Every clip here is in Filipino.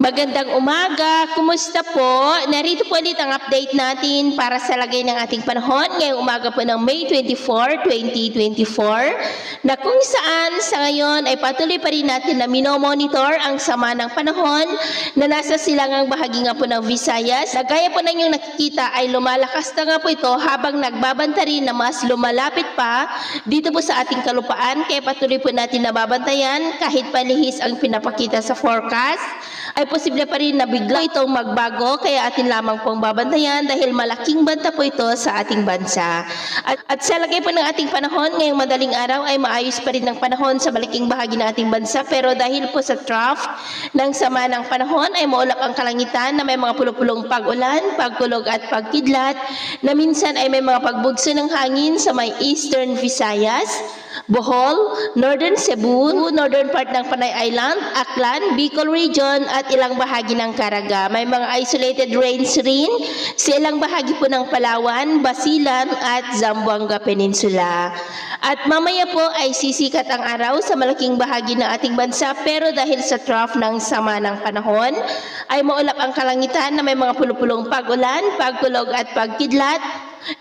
Magandang umaga, kumusta po? Narito po ulit ang update natin para sa lagay ng ating panahon ngayong umaga po ng May 24, 2024 na kung saan sa ngayon ay patuloy pa rin natin na minomonitor ang sama ng panahon na nasa silangang bahagi nga po ng Visayas. Na gaya po na inyong nakikita ay lumalakas na nga po ito habang nagbabanta rin na mas lumalapit pa dito po sa ating kalupaan, kaya patuloy po natin nababantayan kahit palihis ang pinapakita sa forecast ay posible pa rin na bigla itong magbago, kaya atin lamang pong babantayan dahil malaking banta po ito sa ating bansa. At sa lagay po ng ating panahon ngayong madaling araw ay maayos pa rin ang panahon sa malaking bahagi ng ating bansa, pero dahil po sa trough ng sama ng panahon ay maulap ang kalangitan na may mga pulupulong pag-ulan, pagkulog at pagkidlat na minsan ay may mga pagbugso ng hangin sa may Eastern Visayas, Bohol, Northern Cebu, northern part ng Panay Island, Aklan, Bicol Region at ilang bahagi ng Caraga. May mga isolated rains rin sa ilang bahagi po ng Palawan, Basilan at Zamboanga Peninsula. At mamaya po ay sisikat ang araw sa malaking bahagi ng ating bansa, pero dahil sa trough ng sama ng panahon ay maulap ang kalangitan na may mga pulupulong pag-ulan, pagkulog at pagkidlat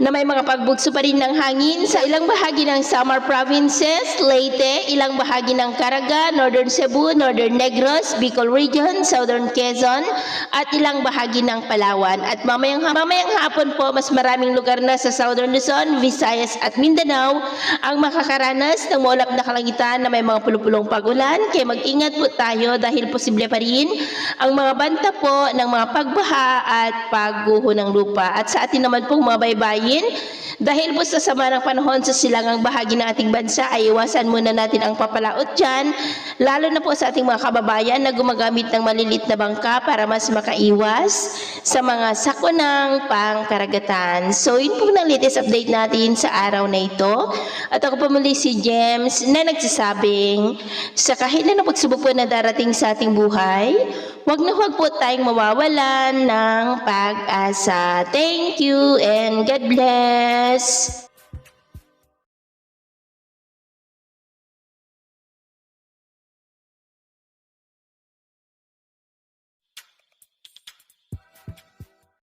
na may mga pagbugso pa rin ng hangin sa ilang bahagi ng Samar Provinces, Leyte, ilang bahagi ng Caraga, Northern Cebu, Northern Negros, Bicol Region, Southern Quezon, at ilang bahagi ng Palawan. At mamayang hapon po, mas maraming lugar na sa Southern Luzon, Visayas at Mindanao ang makakaranas ng maulap na kalangitan na may mga pulupulong pag-ulan. Kaya mag-ingat po tayo dahil posible pa rin ang mga banta po ng mga pagbaha at pagguho ng lupa. At sa atin naman pong mga baybayin, dahil po sa sama ng panahon sa silangang bahagi ng ating bansa ay iwasan muna natin ang papalaot dyan, lalo na po sa ating mga kababayan na gumagamit ng malilit na bangka para mas makaiwas sa mga sakunang pangkaragatan. So yun po ng latest update natin sa araw na ito. At ako po muli si James na nagsasabing sa kahit na pagsubok po na darating sa ating buhay, huwag po tayong mawawalan ng pag-asa. Thank you and God bless.